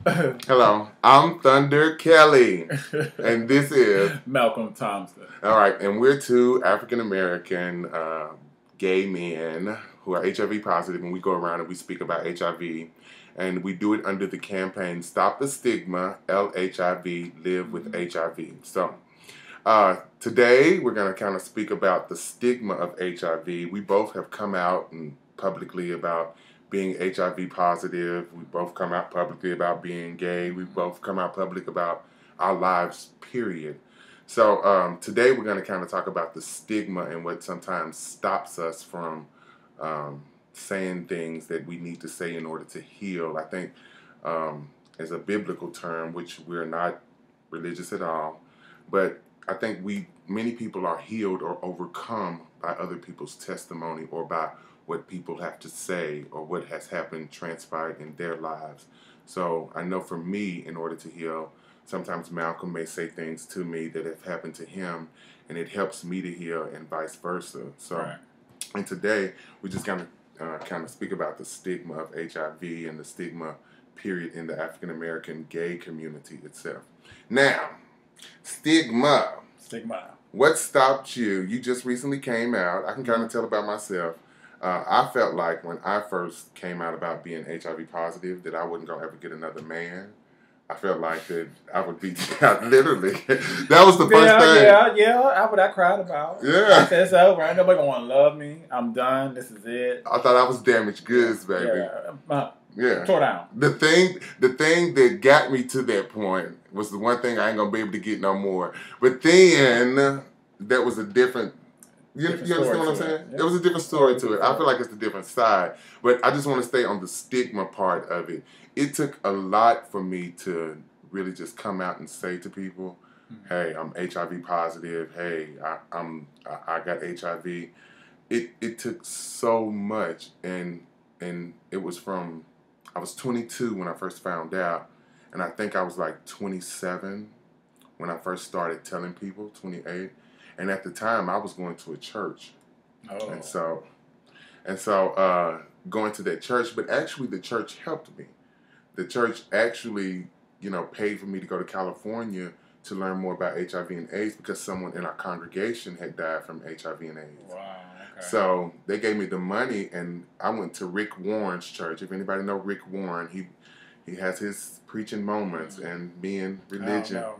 Hello, I'm Thunder Kelly, and this is Malcom Thompson. All right, and we're two African American gay men who are HIV positive, and we go around and we speak about HIV, and we do it under the campaign Stop the Stigma, LHIV, Live with HIV. So today we're going to kind of speak about the stigma of HIV. We both have come out and publicly about being HIV positive. We both come out publicly about being gay. We both come out public about our lives, period. So today we're going to kind of talk about the stigma and what sometimes stops us from saying things that we need to say in order to heal. I think as a biblical term, which we're not religious at all, but I think many people are healed or overcome by other people's testimony or by what people have to say or what has happened, transpired in their lives. So I know for me, in order to heal, sometimes Malcom may say things to me that have happened to him, and it helps me to heal, and vice versa. So, Right. And today we're just going to kind of speak about the stigma of HIV and the stigma, period, in the African American gay community itself. Now, stigma. What stopped you? You just recently came out. I can kind of tell about myself. I felt like when I first came out about being HIV positive that I wasn't going to ever get another man. I felt like that I would be literally. That was the first thing. Yeah. What I cried about. Yeah. I said it's over. Ain't nobody gonna love me. I'm done. This is it. I thought I was damaged goods, baby. Yeah. Tore down. The thing that got me to that point was the one thing I ain't gonna be able to get no more. But then that was a different. You understand what I'm saying? Yeah. There was a different story to it. I feel like it's a different side. But I just want to stay on the stigma part of it. It took a lot for me to really just come out and say to people, hey, I'm HIV positive. Hey, I got HIV. It took so much. And it was from, I was 22 when I first found out. And I think I was like 27 when I first started telling people, 28. And at the time, I was going to a church, and so going to that church. But actually, the church helped me. The church actually, paid for me to go to California to learn more about HIV and AIDS because someone in our congregation had died from HIV and AIDS. Wow. Okay. So they gave me the money, and I went to Rick Warren's church. If anybody know Rick Warren, he has his preaching moments and being religion. I don't know.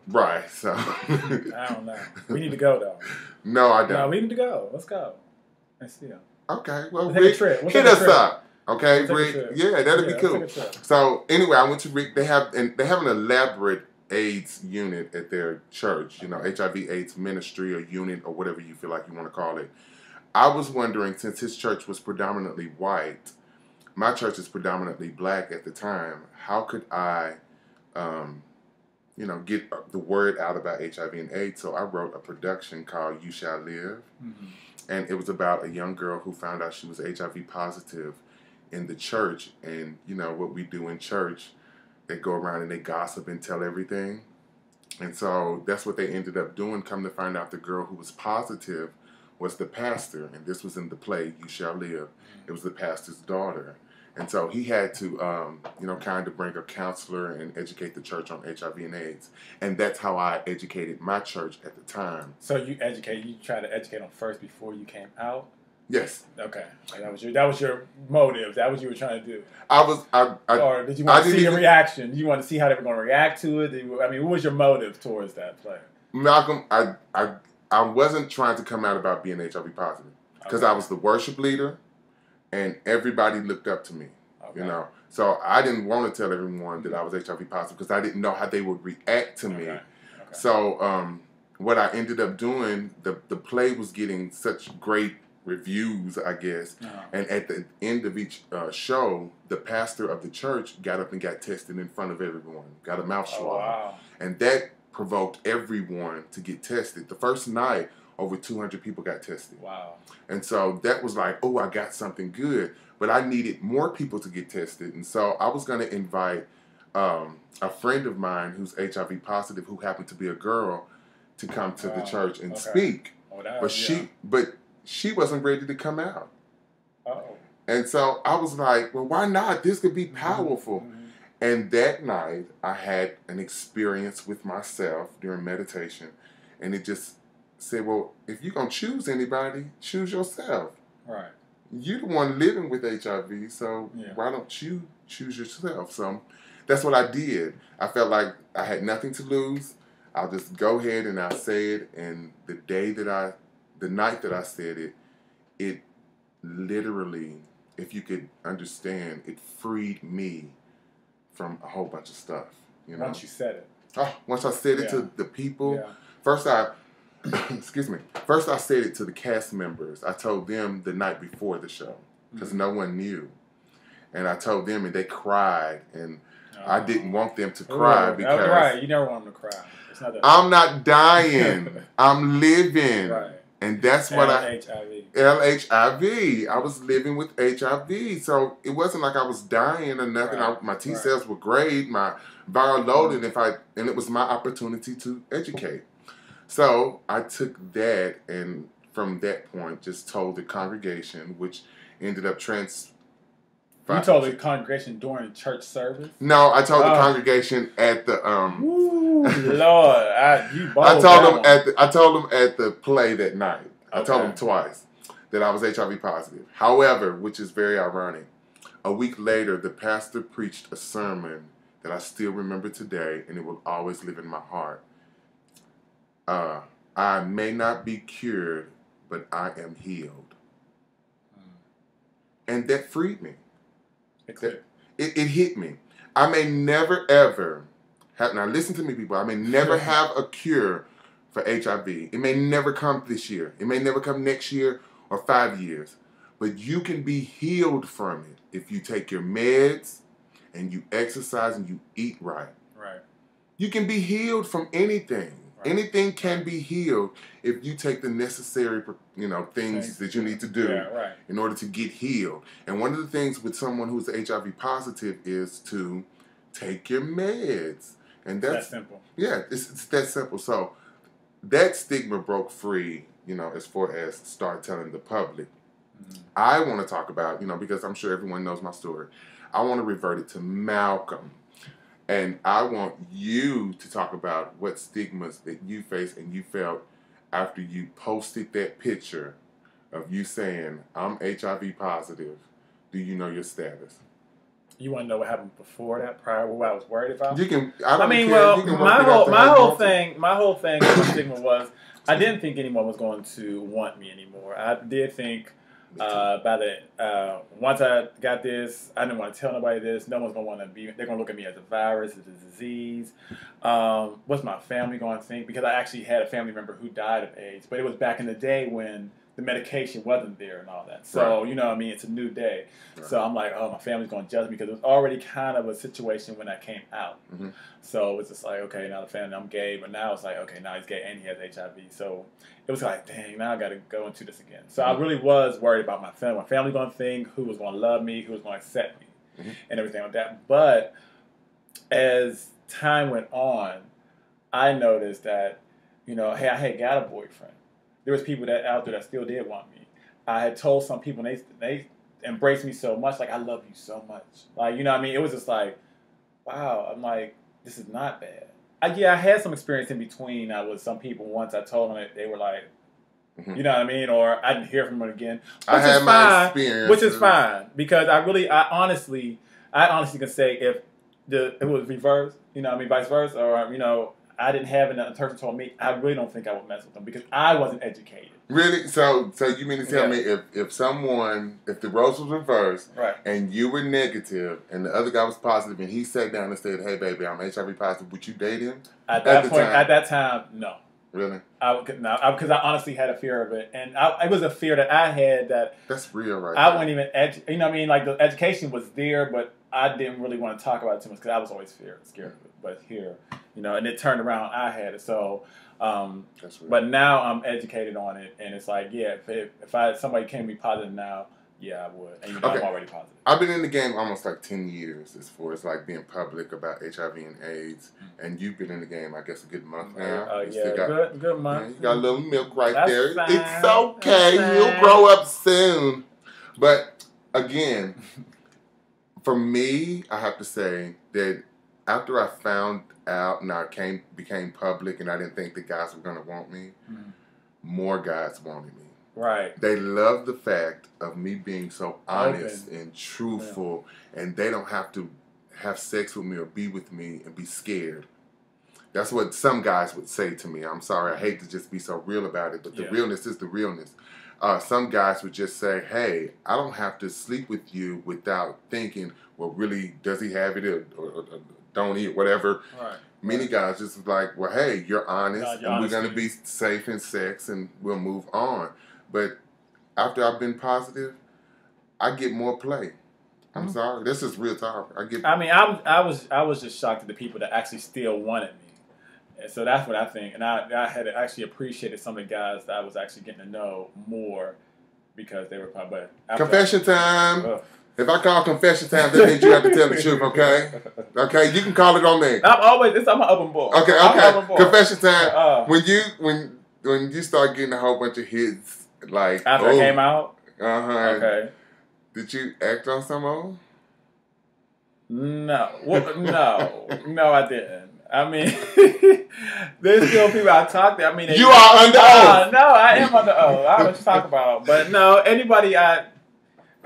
Right, so. I don't know. We need to go, though. No, I don't. No, we need to go. Let's go. Let's see. Okay, well, We'll Rick, hit us up. Okay, We'll Rick. Yeah, that'd be cool. So, anyway, I went to Rick. They have an elaborate AIDS unit at their church, HIV/AIDS ministry or unit or whatever you feel like you want to call it. I was wondering, since his church was predominantly white, my church is predominantly black at the time, how could I get the word out about HIV and AIDS? So I wrote a production called You Shall Live. Mm-hmm. And it was about a young girl who found out she was HIV positive in the church. And, what we do in church, they go around and they gossip and tell everything. And so that's what they ended up doing. Come to find out the girl who was positive was the pastor. And this was in the play, You Shall Live. It was the pastor's daughter. And so he had to, kind of bring a counselor and educate the church on HIV and AIDS. And that's how I educated my church at the time. So you tried to educate them first before you came out? Yes. Okay. That was your motive. That was what you were trying to do. Or did you want to see a reaction? Did you want to see how they were going to react to it? What was your motive towards that play? Malcom, I wasn't trying to come out about being HIV positive because I was the worship leader. And everybody looked up to me, So I didn't want to tell everyone that I was HIV positive because I didn't know how they would react to me. Okay. So what I ended up doing, the play was getting such great reviews, I guess. And at the end of each show, the pastor of the church got up and got tested in front of everyone, got a mouth swab. Wow. And that provoked everyone to get tested. The first night, over 200 people got tested. Wow. And so that was like, I got something good. But I needed more people to get tested. And so I was going to invite a friend of mine who's HIV positive, who happened to be a girl, to come to the church and speak. But she wasn't ready to come out. And so I was like, well, why not? This could be powerful. And that night, I had an experience with myself during meditation, and it just said, well, if you're going to choose anybody, choose yourself. Right. You're the one living with HIV, so why don't you choose yourself? So that's what I did. I felt like I had nothing to lose. I'll just go ahead and I'll say it. And the night that I said it, it literally, if you could understand, it freed me from a whole bunch of stuff. You know? Once you said it. Oh, once I said it to the people. Yeah. First excuse me. First I said it to the cast members. I told them the night before the show because no one knew. And I told them and they cried. And I didn't want them to cry because... Right, you never want them to cry. It's not that I'm not dying. I'm living. Right. And that's what LHIV. I was living with HIV. So it wasn't like I was dying or nothing. Right. My T cells were great. My viral load. And it was my opportunity to educate. So I took that and from that point just told the congregation, which ended up You told the congregation during the church service? No, I told the congregation at the Ooh, Lord, you bold. I told them at the play that night. I told them twice that I was HIV positive. However, which is very ironic, a week later the pastor preached a sermon that I still remember today, and it will always live in my heart. I may not be cured, but I am healed. And that freed me. It hit me. I may never ever have, now listen to me people, I may never have a cure for HIV. It may never come this year. It may never come next year or 5 years. But you can be healed from it if you take your meds and you exercise and you eat right. Right. You can be healed from anything. Right. Anything can be healed if you take the necessary, things that you need to do in order to get healed. And one of the things with someone who's HIV positive is to take your meds. And that's simple. Yeah, it's that simple. So that stigma broke free, as far as start telling the public. I want to talk about, because I'm sure everyone knows my story. I want to revert it to Malcom. And I want you to talk about what stigmas that you faced and you felt after you posted that picture of you saying, I'm HIV positive. Do you know your status? You want to know what happened before that, prior to what I was worried about? You can. My whole thing with the stigma was I didn't think anyone was going to want me anymore. I did think once I got this, I didn't want to tell nobody this. No one's going to want to be. They're going to look at me as a virus, as a disease. What's my family going to think? Because I actually had a family member who died of AIDS, but it was back in the day when the medication wasn't there and all that. So, it's a new day. Right. So I'm like, oh, my family's going to judge me because it was already kind of a situation when I came out. Mm-hmm. So it's just like, okay, now the family, I'm gay, but now it's like, okay, now he's gay and he has HIV. So it was like, dang, now I got to go into this again. So I really was worried about my family. My family going to think, who was going to love me, who was going to accept me, and everything like that. But as time went on, I noticed that, hey, I had got a boyfriend. There was people out there that still did want me. I had told some people, and they embraced me so much, like, I love you so much. Like, It was just like, wow. I'm like, this is not bad. I had some experience in between with some people. Once I told them that they were like, or I didn't hear from them again. I had my experience. Which is fine, because I honestly can say if it was reversed, vice versa, or, I didn't have it, and a person told me, I really don't think I would mess with them because I wasn't educated. Really? So you mean to tell me if the roles was reversed and you were negative and the other guy was positive and he sat down and said, hey, baby, I'm HIV positive, would you date him? At that time, no. Really? Because I honestly had a fear of it. And it was a fear that I had that... That's real right I wouldn't even... Like the education was there, but I didn't really want to talk about it too much because I was always scared of it. But here... and it turned around, I had it. So, but now I'm educated on it, and it's like, if somebody came to be positive now, I would. And I'm already positive. I've been in the game almost like 10 years as far as like being public about HIV and AIDS, and you've been in the game, I guess, a good month now. Good month. You got a little milk right That's there. fine. It's okay. You'll grow up soon. But again, For me, I have to say that after I found out and became public and I didn't think the guys were going to want me, more guys wanted me. Right. They love the fact of me being so honest and truthful, and they don't have to have sex with me or be with me and be scared. That's what some guys would say to me. I'm sorry, I hate to just be so real about it, but the realness is the realness. Some guys would just say, hey, I don't have to sleep with you without thinking, well, really, does he have it or don't he, whatever. Right. Many guys just like, well, hey, you're honest, and we're going to be safe in sex, and we'll move on. But after I've been positive, I get more play. I'm sorry, this is real talk. I was just shocked at the people that actually still wanted me. And so that's what I think. And I had actually appreciated some of the guys that I was actually getting to know more because they were probably... Confession time. If I call confession time, that means you have to tell the truth, okay? Okay, you can call it on me. I'm an open book. Okay. Confession time. When you start getting a whole bunch of hits, like... After I came out? Okay. Did you act on some of them? No. No, I didn't. I mean, there's still people I talk to. I mean, you are under oath. No, I am under oath. I don't know what you talk about. But no, anybody and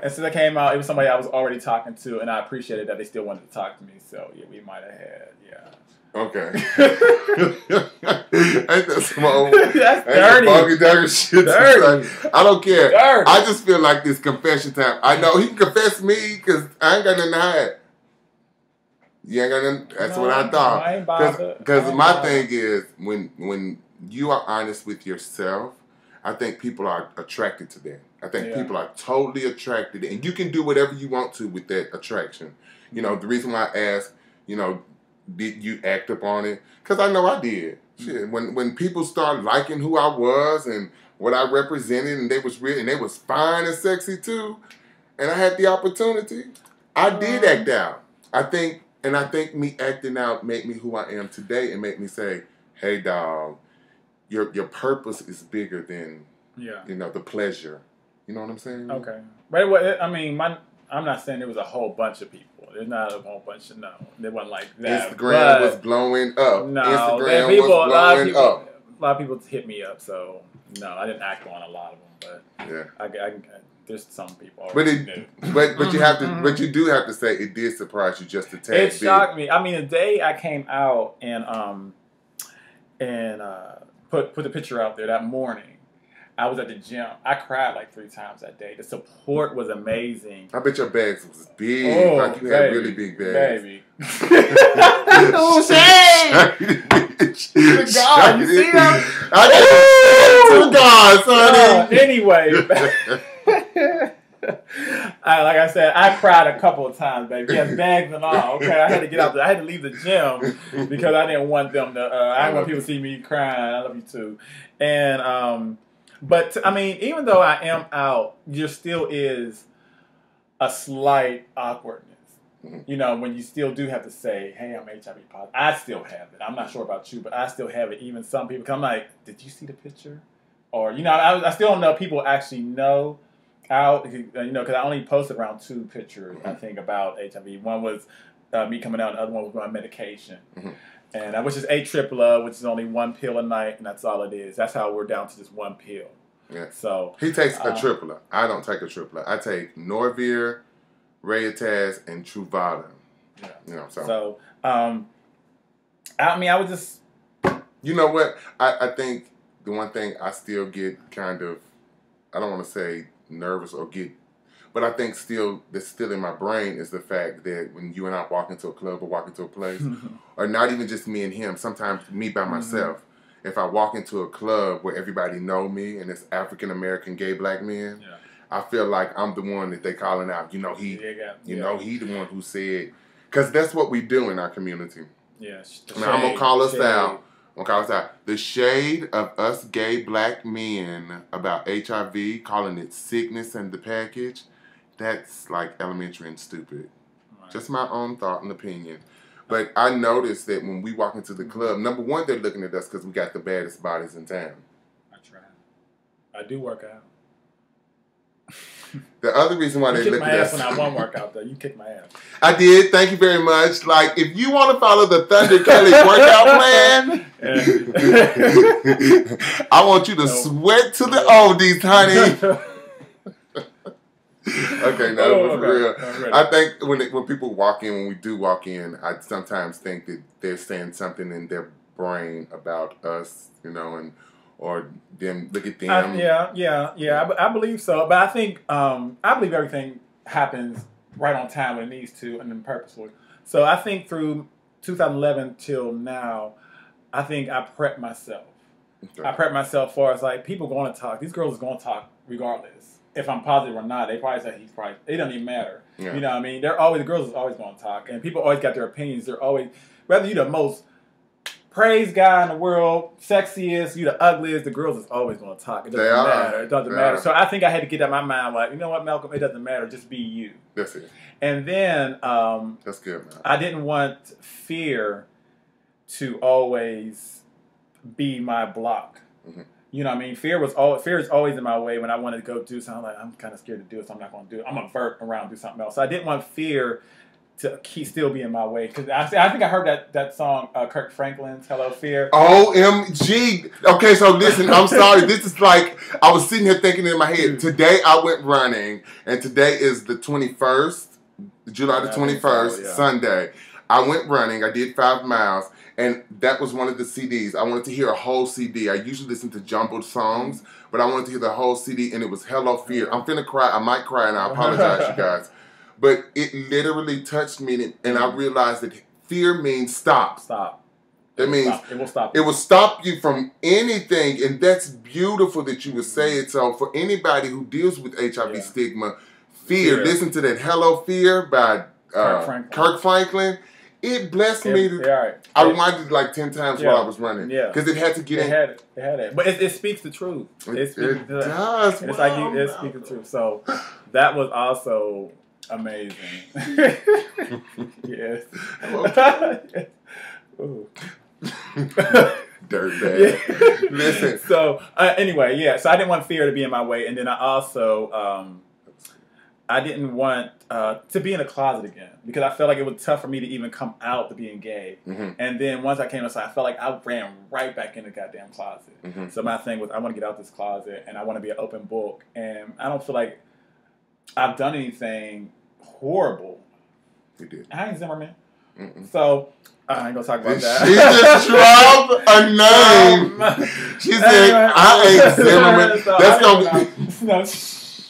since I came out, it was somebody I was already talking to, and I appreciated that they still wanted to talk to me. So yeah, we might have had, Okay. Ain't that some old? That's dirty. Dirty shit. Dirty. I don't care. Dirty. I just feel like this confession time. I know he can confess me because I ain't got nothing to hide. You ain't got nothing. That's what I thought. I ain't bothered. Because my thing is when you are honest with yourself, I think people are attracted to that. I think people are totally attracted, and you can do whatever you want to with that attraction. You know, the reason why I asked, did you act upon it? Because I know I did. Shit, when people started liking who I was and what I represented, and they was real, and they was fine and sexy too, and I had the opportunity, I did act out. I think me acting out made me who I am today, and made me say, "Hey, dog, your purpose is bigger than the pleasure." You know what I'm saying? Okay, but I mean, I'm not saying there was a whole bunch of people. There's not a whole bunch of There wasn't like that. Instagram was blowing up. No, Instagram was blowing up. A lot of people hit me up, so no, I didn't act on a lot of them. But I there's some people. But you have to. But you do have to say it did surprise you just a tad. It shocked me. I mean, the day I came out and put the picture out there that morning. I was at the gym. I cried like 3 times that day. The support was amazing. I bet your bags was big. Like you had really big bags. Baby. Oh, shame! Good God, you see that? Good God, sonny. Anyway. Like I said, I cried a couple of times, baby. Yes, bags and all. Okay, I had to get out there. I had to leave the gym because I didn't want them to. I didn't want people to see me crying. I love you too. And but I mean, even though I am out, there still is a slight awkwardness. You know, when you still do have to say, "Hey, I'm HIV positive." I still have it. I'm not sure about you, but I still have it. Even some people, 'cause I'm like, "Did you see the picture?" Or I still don't know if people actually know. Because I only posted around 2 pictures, I think, about HIV. One was me coming out, and the other one was my medication. And which is AAA, which is only 1 pill a night, and that's all it is. That's how we're down to just 1 pill. Yeah. So he takes a AAA. I don't take a AAA. I take Norvir, Rayataz, and Truvada. Yeah. So I mean, I was just. You know what? I think the one thing I still get kind of, I don't want to say nervous but I think that's still in my brain is the fact that when you and I walk into a club or walk into a place, or not even just me and him, sometimes me by myself, if I walk into a club where everybody know me and it's African American gay black men, I feel like I'm the one that they calling out. He the one who said, because that's what we do in our community. Yes. I'm gonna call us out. The shade of us gay black men about HIV, calling it sickness and the package, that's like elementary and stupid. Right. Just my own thought and opinion. But I noticed that when we walk into the club, number one, they're looking at us because we got the baddest bodies in town. I try. I do work out. The other reason why You they kicked look my at ass us. when I won workout though. You kicked my ass. I did. Thank you very much. Like, if you want to follow the Thunder Kelly workout plan, I want you to sweat to the oldies, honey. Okay, no, for real. I think when people walk in, when we do walk in, I sometimes think that they're saying something in their brain about us, you know, and or them. Look at them. I believe so, but I think I believe everything happens right on time when it needs to and then purposefully. So I think through 2011 till now, I think I prepped myself. Okay. I prepped myself for as like people going to talk. These girls are going to talk regardless. If I'm positive or not, they probably say he's probably. It doesn't even matter. Yeah. You know what I mean? The girls is always going to talk, and people always got their opinions. They're always, whether you're the most praised guy in the world, sexiest, you the ugliest, the girls is always going to talk. It doesn't matter. It doesn't matter. So I think I had to get out of my mind like, you know what, Malcolm, it doesn't matter. Just be you. That's it. And then that's good, man. I didn't want fear to always be my block. Mm-hmm. You know what I mean? Fear is always in my way when I wanted to go do something. I'm like, I'm kind of scared to do it, so I'm not going to do it. I'm going to vert around and do something else. So I didn't want fear to still be in my way. Because I think I heard that song, Kirk Franklin's Hello Fear. OMG. Okay, so listen, I'm sorry. This is like, I was sitting here thinking in my head, today I went running, and today is the 21st, July the 21st, Sunday. I went running, I did 5 miles, and that was one of the CDs. I wanted to hear a whole CD. I usually listen to jumbled songs, but I wanted to hear the whole CD, and it was Hello Fear. I'm finna cry. I might cry, and I apologize, you guys. But it literally touched me, and I realized that fear means stop. Stop. That means it will stop you. It will stop you from anything, and that's beautiful that you would say it. So for anybody who deals with HIV stigma, fear, listen to that Hello Fear by Kirk Franklin. It blessed me. I reminded it like 10 times while I was running. Yeah. Because it had to get in. It had it. But it speaks the truth. It does. It's like it speaks the truth. So that was also amazing. Yes. Dirtbag. Yeah. Listen. So anyway, so I didn't want fear to be in my way, and then I also I didn't want to be in a closet again because I felt like it was tough for me to even come out to being gay. Mm-hmm. And then once I came outside, I felt like I ran right back in the goddamn closet. Mm-hmm. So my thing was I want to get out this closet and I want to be an open book. And I don't feel like I've done anything horrible. You did. I ain't Zimmerman. Mm-mm. So I ain't gonna talk about that. She just dropped a name. She said, "I ain't Zimmerman." So that's gonna be.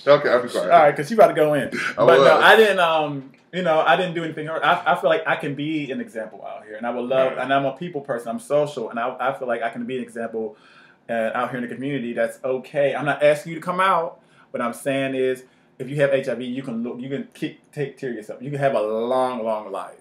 Okay, I'll be quiet. All right, because you about to go in. But no, I didn't. I didn't do anything. I feel like I can be an example out here, and I would love. And I'm a people person. I'm social, and I feel like I can be an example out here in the community. That's okay. I'm not asking you to come out. What I'm saying is, if you have HIV, you can take care of yourself. You can have a long, long life.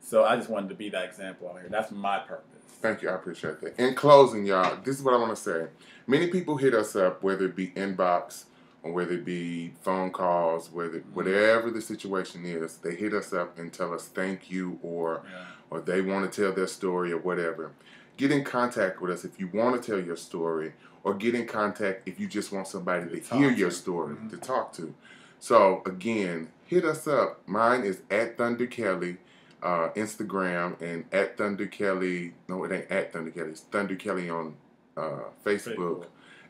So I just wanted to be that example out here. That's my purpose. Thank you. I appreciate that. In closing, y'all, this is what I want to say. Many people hit us up, whether it be inbox or whether it be phone calls, whatever the situation is, they hit us up and tell us thank you or they want to tell their story or whatever. Get in contact with us if you want to tell your story, or get in contact if you just want somebody to hear your story, to talk to. So, again, hit us up. Mine is @ThunderKelly. Instagram, and @ThunderKelly. No, it ain't @ThunderKelly. It's ThunderKelly on Facebook.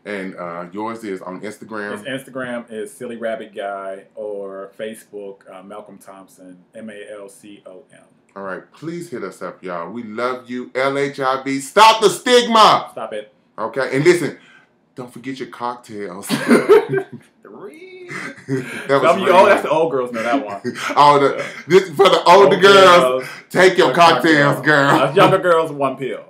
And yours is on Instagram. His Instagram is Silly Rabbit Guy, or Facebook Malcom Thompson MALCOM. All right, please hit us up, y'all. We love you. LHIB. Stop the stigma. Stop it. Okay, and listen. Don't forget your cocktails. That's the old girls know that one. For the older girls, take your cocktails, girl. Younger girls, 1 pill.